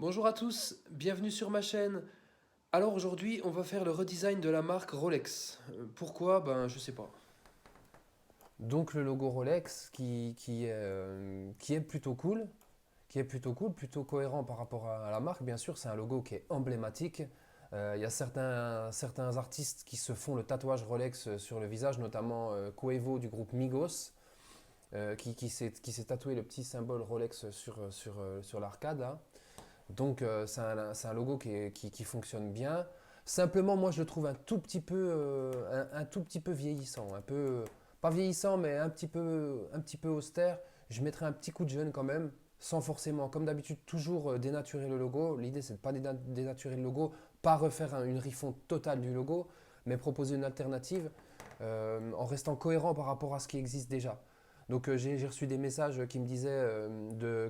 Bonjour à tous, bienvenue sur ma chaîne. Alors aujourd'hui, on va faire le redesign de la marque Rolex. Pourquoi? Ben, je sais pas. Donc le logo Rolex qui est plutôt cool, plutôt cohérent par rapport à la marque. Bien sûr, c'est un logo qui est emblématique. Il y a certains artistes qui se font le tatouage Rolex sur le visage, notamment Quavo du groupe Migos, qui s'est tatoué le petit symbole Rolex sur l'arcade, là. Donc c'est un logo qui fonctionne bien. Simplement, moi je le trouve un tout petit peu, un tout petit peu vieillissant, un peu, pas vieillissant, mais un petit peu austère. Je mettrais un petit coup de jeune quand même, sans forcément, comme d'habitude, toujours dénaturer le logo. L'idée c'est de pas dénaturer le logo, pas refaire une refonte totale du logo, mais proposer une alternative en restant cohérent par rapport à ce qui existe déjà. Donc j'ai reçu des messages qui me disaient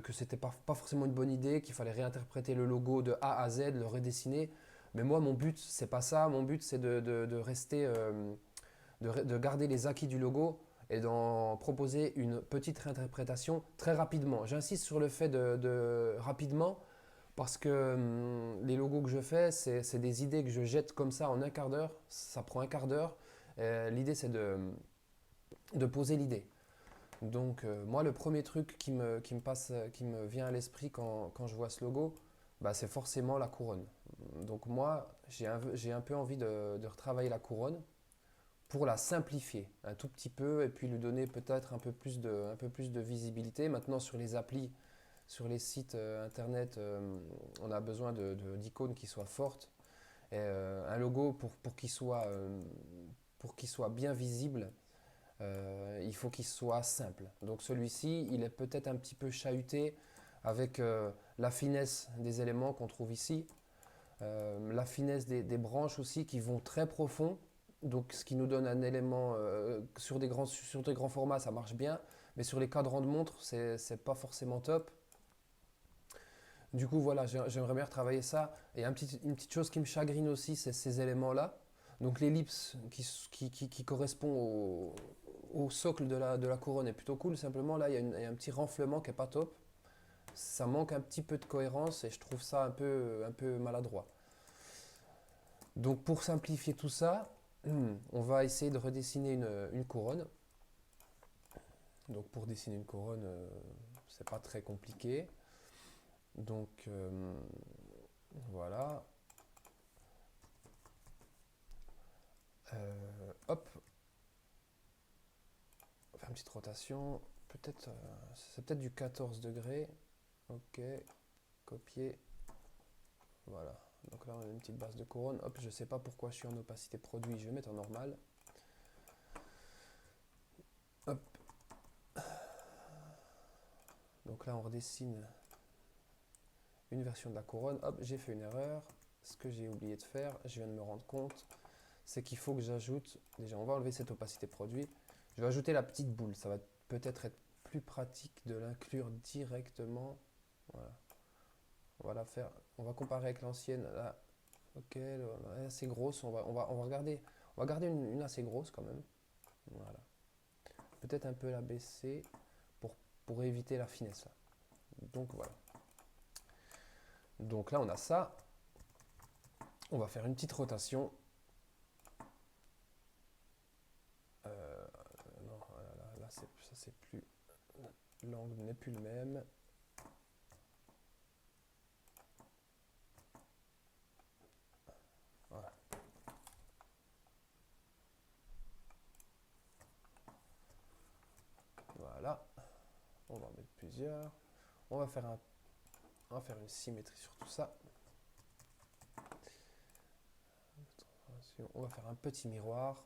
que c'était pas forcément une bonne idée, qu'il fallait réinterpréter le logo de A à Z, le redessiner. Mais moi, mon but, c'est pas ça. Mon but, c'est de rester, de garder les acquis du logo et d'en proposer une petite réinterprétation très rapidement. J'insiste sur le fait de rapidement parce que les logos que je fais, c'est des idées que je jette comme ça en un quart d'heure. Ça prend un quart d'heure. L'idée, c'est de poser l'idée. Donc moi, le premier truc qui me vient à l'esprit quand je vois ce logo, bah, c'est forcément la couronne. Donc moi, j'ai un peu envie de retravailler la couronne pour la simplifier un tout petit peu et puis lui donner peut-être un peu plus de visibilité. Maintenant, sur les applis, sur les sites internet, on a besoin d'icônes qui soient fortes. Et un logo pour qu'il soit bien visible, il faut qu'il soit simple. Donc celui-ci, il est peut-être un petit peu chahuté avec la finesse des éléments qu'on trouve ici, la finesse des branches aussi qui vont très profond. Donc ce qui nous donne un élément sur des grands formats, ça marche bien, mais sur les cadrans de montre, c'est pas forcément top. Du coup, voilà, j'aimerais bien retravailler ça. Et une petite chose qui me chagrine aussi, c'est ces éléments-là. Donc l'ellipse qui correspond au socle de la couronne est plutôt cool. Simplement, là, il y a un petit renflement qui est pas top. Ça manque un petit peu de cohérence et je trouve ça un peu maladroit. Donc pour simplifier tout ça, on va essayer de redessiner une couronne. Donc pour dessiner une couronne, c'est pas très compliqué. Donc voilà. Hop, on va faire une petite rotation. Peut-être, c'est peut-être du 14 degrés. Ok, copier. Voilà. Donc là, on a une petite base de couronne. Hop, je ne sais pas pourquoi je suis en opacité produit. Je vais mettre en normal. Hop. Donc là, on redessine une version de la couronne. Hop, j'ai fait une erreur. Ce que j'ai oublié de faire, je viens de me rendre compte, c'est qu'il faut que j'ajoute. Déjà, on va enlever cette opacité produit. Je vais ajouter la petite boule. Ça va peut-être être plus pratique de l'inclure directement. Voilà. On va la faire. On va comparer avec l'ancienne. Là, ok, elle est assez grosse. On va garder une assez grosse quand même. Voilà. Peut-être un peu la baisser pour, pour éviter la finesse là. Donc voilà. Donc là, on a ça. On va faire une petite rotation. Non, là, ça c'est plus. L'angle n'est plus le même. Voilà. Voilà. On va en mettre plusieurs. On va faire on va faire une symétrie sur tout ça. On va faire un petit miroir.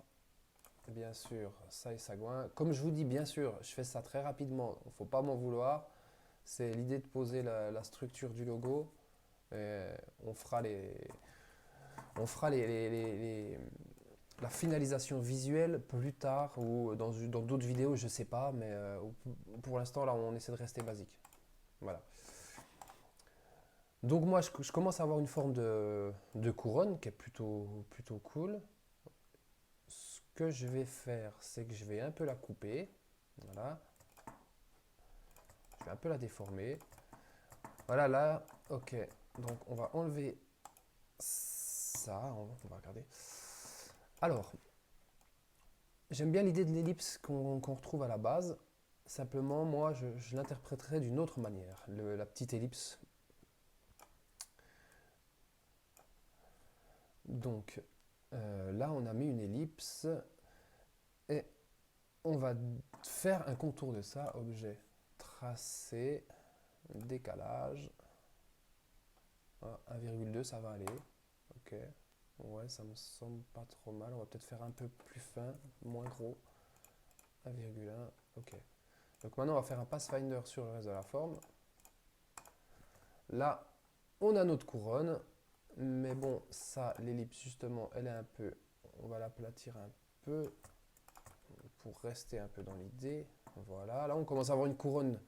Bien sûr, ça et sagouin. Comme je vous dis, bien sûr, je fais ça très rapidement. Il ne faut pas m'en vouloir. C'est l'idée de poser la structure du logo. Et on fera la finalisation visuelle plus tard ou dans d'autres vidéos, je ne sais pas. Mais pour l'instant, là, on essaie de rester basique. Voilà. Donc moi, je commence à avoir une forme de couronne qui est plutôt cool. Ce que je vais faire, c'est que je vais un peu la couper. Voilà. Je vais un peu la déformer. Voilà, là, Ok, donc on va enlever ça, on va regarder. Alors, j'aime bien l'idée de l'ellipse qu'on retrouve à la base. Simplement, moi, je l'interpréterais d'une autre manière. La petite ellipse. Donc, là, on a mis une ellipse et on va faire un contour de ça. Objet, tracé, décalage. Ah, 1,2, ça va aller. Ok. Ouais, ça me semble pas trop mal. On va peut-être faire un peu plus fin, moins gros. 1,1. Ok. Donc maintenant, on va faire un pathfinder sur le reste de la forme. Là, on a notre couronne. Mais bon, ça, l'ellipse, justement, elle est un peu... On va l'aplatir un peu pour rester un peu dans l'idée. Voilà. Là, on commence à avoir une couronne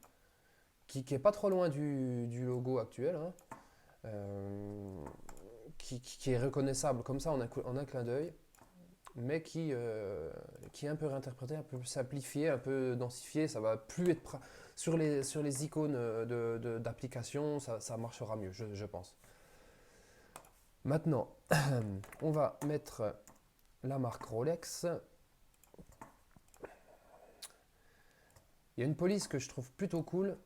qui est pas trop loin du logo actuel. Hein. Euh, qui est reconnaissable comme ça en un clin d'œil, mais qui est un peu réinterprété, un peu simplifié, un peu densifié. Ça va plus être sur les icônes d'application, ça marchera mieux, je pense. Maintenant, on va mettre la marque Rolex. Il y a une police que je trouve plutôt cool.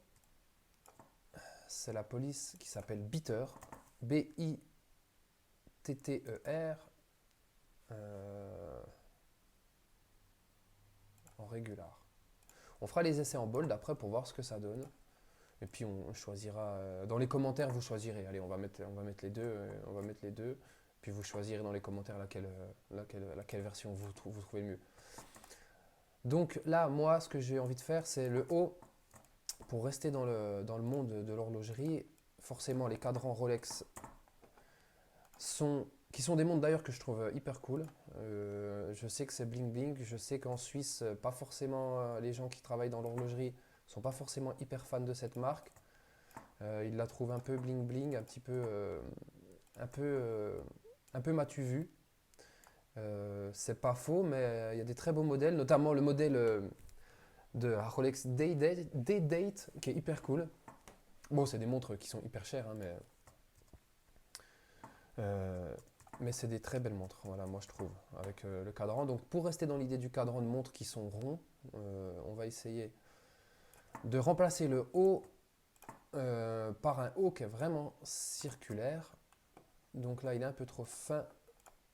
C'est la police qui s'appelle Bitter. B-I-T-T-E-R. En régular. On fera les essais en bold après pour voir ce que ça donne. Et puis on choisira. Dans les commentaires, vous choisirez. Allez, on va mettre les deux. On va mettre les deux. Puis vous choisirez dans les commentaires laquelle version vous trouvez le mieux. Donc là, moi, ce que j'ai envie de faire, c'est le haut. Pour rester dans le monde de l'horlogerie, forcément, les cadrans Rolex qui sont des montres d'ailleurs que je trouve hyper cool. Je sais que c'est bling bling. Je sais qu'en Suisse, pas forcément les gens qui travaillent dans l'horlogerie sont pas forcément hyper fans de cette marque. Ils la trouvent un peu bling bling, un peu, euh, un peu m'as-tu vu. C'est pas faux, mais il y a des très beaux modèles, notamment le modèle de la Rolex Day Date qui est hyper cool. Bon, c'est des montres qui sont hyper chères, hein, euh, mais c'est des très belles montres, voilà, moi je trouve, avec le cadran. Donc pour rester dans l'idée du cadran de montres qui sont ronds, on va essayer de remplacer le haut par un haut qui est vraiment circulaire. Donc là, il est un peu trop fin,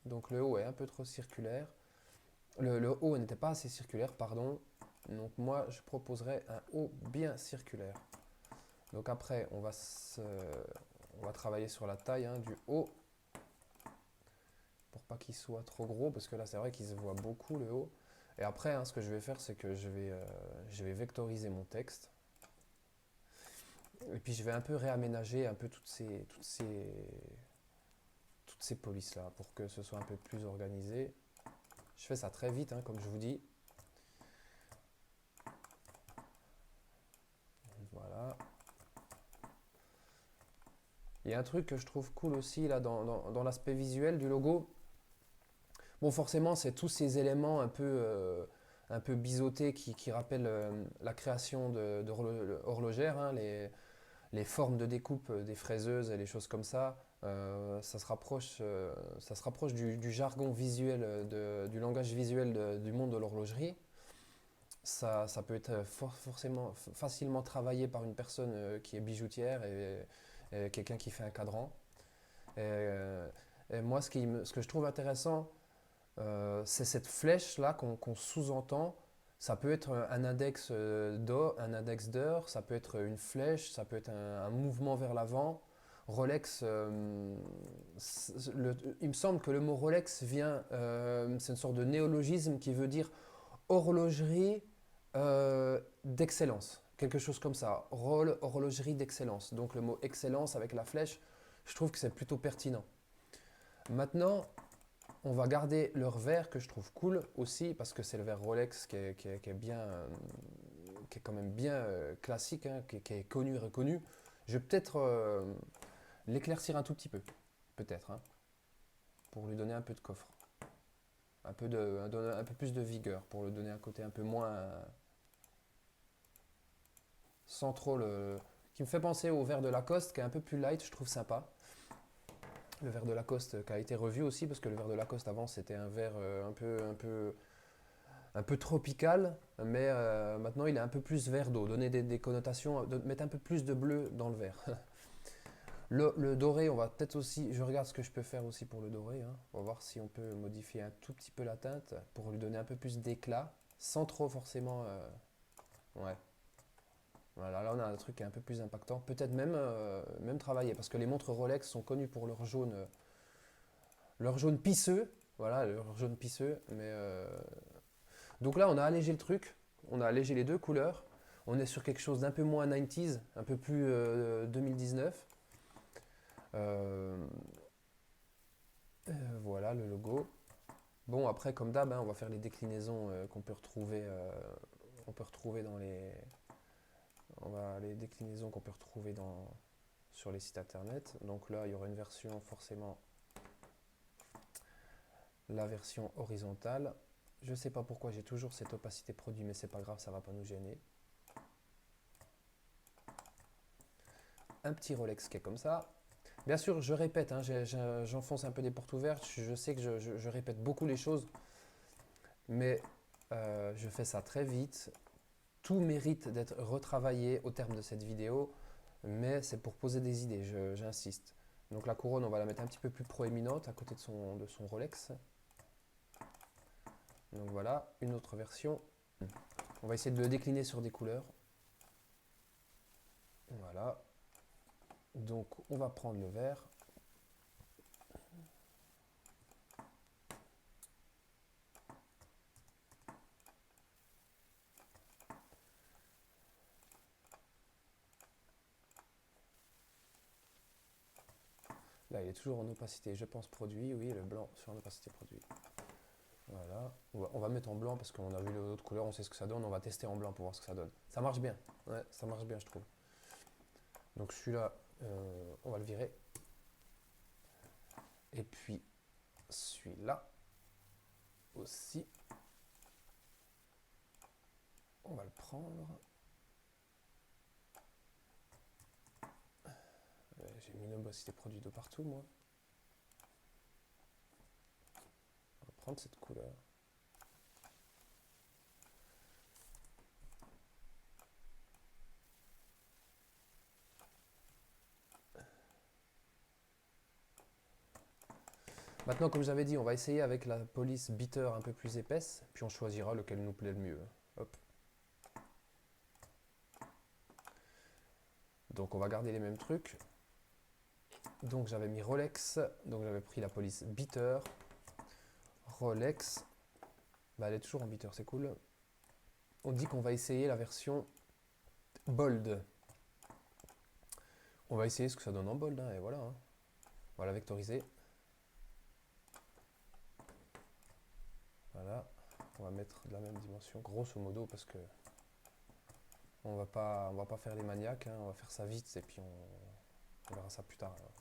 donc le haut est un peu trop circulaire. Le haut n'était pas assez circulaire, pardon. Donc moi, je proposerais un haut bien circulaire. Donc après, on va travailler sur la taille du haut pour pas qu'il soit trop gros, parce que là, c'est vrai qu'il se voit beaucoup le haut. Et après, ce que je vais faire, c'est que je vais vectoriser mon texte. Et puis je vais un peu réaménager un peu toutes ces polices là pour que ce soit un peu plus organisé. Je fais ça très vite, hein, comme je vous dis. Voilà. Il y a un truc que je trouve cool aussi là dans l'aspect visuel du logo. Bon, forcément, c'est tous ces éléments un peu biseautés qui rappellent la création horlogère, hein, les formes de découpe des fraiseuses et les choses comme ça. Ça se rapproche du jargon visuel, du langage visuel du monde de l'horlogerie. Ça peut être forcément facilement travaillé par une personne qui est bijoutière et quelqu'un qui fait un cadran. Et, euh, et moi, ce que je trouve intéressant, c'est cette flèche-là qu'on sous-entend. Ça peut être un index d'heure, ça peut être une flèche, ça peut être un mouvement vers l'avant. Rolex, il me semble que le mot Rolex vient, c'est une sorte de néologisme qui veut dire horlogerie d'excellence, quelque chose comme ça. Horlogerie d'excellence. Donc le mot excellence avec la flèche, je trouve que c'est plutôt pertinent. Maintenant, on va garder leur verre que je trouve cool aussi parce que c'est le verre Rolex qui est bien, qui est quand même bien classique, hein, qui est connu et reconnu. Je vais peut-être l'éclaircir un tout petit peu, peut-être, hein, pour lui donner un peu de coffre, un peu plus de vigueur, pour lui donner un côté un peu moins, sans trop qui me fait penser au verre de Lacoste, qui est un peu plus light, je trouve sympa. Le verre de Lacoste qui a été revu aussi, parce que le verre de Lacoste avant c'était un verre un peu tropical, mais maintenant il est un peu plus verre d'eau, donner des connotations, mettre un peu plus de bleu dans le verre. Le doré, on va peut-être aussi, je regarde ce que je peux faire aussi pour le doré, hein. On va voir si on peut modifier un tout petit peu la teinte pour lui donner un peu plus d'éclat, sans trop forcément... ouais, voilà, là on a un truc qui est un peu plus impactant. Peut-être même travailler, parce que les montres Rolex sont connues pour leur jaune pisseux. Voilà, leur jaune pisseux. Donc là, on a allégé le truc, on a allégé les deux couleurs. On est sur quelque chose d'un peu moins 90s, un peu plus 2019. Euh, voilà le logo. Bon, après, comme d'hab, hein, on va faire les déclinaisons on peut retrouver dans les, les déclinaisons qu'on peut retrouver sur les sites internet. Donc là, il y aura une version, forcément, la version horizontale. Je ne sais pas pourquoi j'ai toujours cette opacité produit, mais c'est pas grave, ça va pas nous gêner. Un petit Rolex qui est comme ça. Bien sûr, je répète, hein, j'enfonce un peu des portes ouvertes. Je sais que je répète beaucoup les choses, mais je fais ça très vite. Tout mérite d'être retravaillé au terme de cette vidéo, mais c'est pour poser des idées, j'insiste. Donc la couronne, on va la mettre un petit peu plus proéminente à côté de son Rolex. Donc voilà, une autre version. On va essayer de le décliner sur des couleurs. Voilà. Donc on va prendre le vert. Là, il est toujours en opacité, je pense, produit. Oui, le blanc sur en opacité produit. Voilà. On va mettre en blanc parce qu'on a vu les autres couleurs, on sait ce que ça donne. On va tester en blanc pour voir ce que ça donne. Ça marche bien. Ouais, ça marche bien, je trouve. Donc celui-là, on va le virer. Et puis celui-là aussi. On va le prendre. J'ai mis une opacité produit de partout, moi. On va prendre cette couleur. Maintenant, comme j'avais dit, on va essayer avec la police bitter un peu plus épaisse, puis on choisira lequel nous plaît le mieux. Hop. Donc on va garder les mêmes trucs. Donc j'avais mis Rolex, donc j'avais pris la police bitter. Rolex, bah, elle est toujours en bitter, c'est cool. On dit qu'on va essayer la version bold. On va essayer ce que ça donne en bold, hein, et voilà. Hein. On va la vectoriser. Voilà, on va mettre de la même dimension, grosso modo, parce que on va pas faire les maniaques, hein, on va faire ça vite et puis on verra ça plus tard. Alors.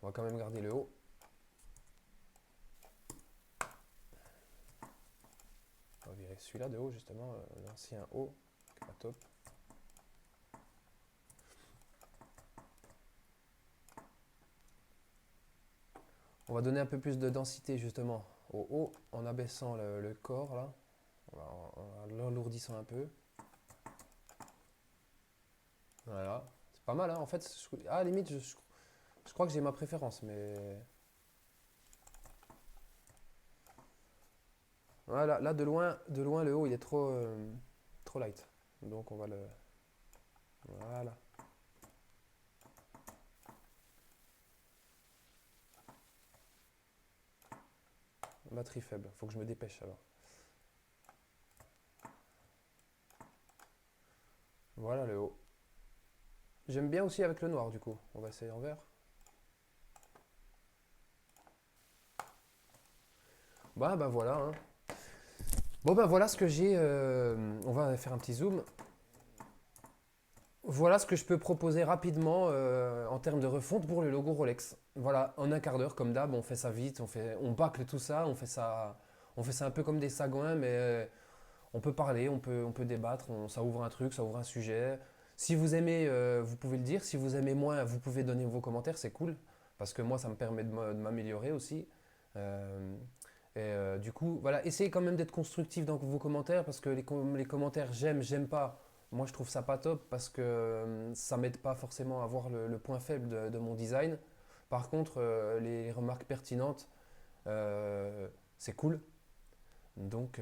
On va quand même garder le haut. On va virer celui-là de haut, justement, l'ancien haut, qui est pas top. On va donner un peu plus de densité, justement, au haut, en abaissant le corps, là, en l'alourdissant un peu. Voilà, c'est pas mal, hein, en fait, à la limite, je crois que j'ai ma préférence, mais... Voilà, là, de loin, le haut, il est trop light. Donc, on va le... Voilà. Batterie faible, faut que je me dépêche, alors. Voilà le haut. J'aime bien aussi avec le noir, du coup. On va essayer en vert. Bah voilà, hein. Bon ben voilà ce que j'ai, on va faire un petit zoom. Voilà ce que je peux proposer rapidement en termes de refonte pour le logo Rolex. Voilà, en un quart d'heure comme d'hab, on fait ça vite, on bâcle tout ça, on fait ça un peu comme des sagouins, mais on peut parler, on peut débattre, ça ouvre un truc, ça ouvre un sujet. Si vous aimez, vous pouvez le dire. Si vous aimez moins, vous pouvez donner vos commentaires, c'est cool. Parce que moi, ça me permet de m'améliorer aussi. Euh, du coup, voilà, essayez quand même d'être constructif dans vos commentaires parce que les commentaires j'aime, j'aime pas. Moi, je trouve ça pas top parce que ça m'aide pas forcément à voir le point faible de mon design. Par contre, les remarques pertinentes, euh, c'est cool. Donc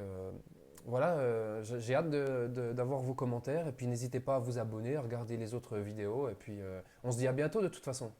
voilà, j'ai hâte d'avoir vos commentaires et puis n'hésitez pas à vous abonner, à regarder les autres vidéos et puis on se dit à bientôt de toute façon.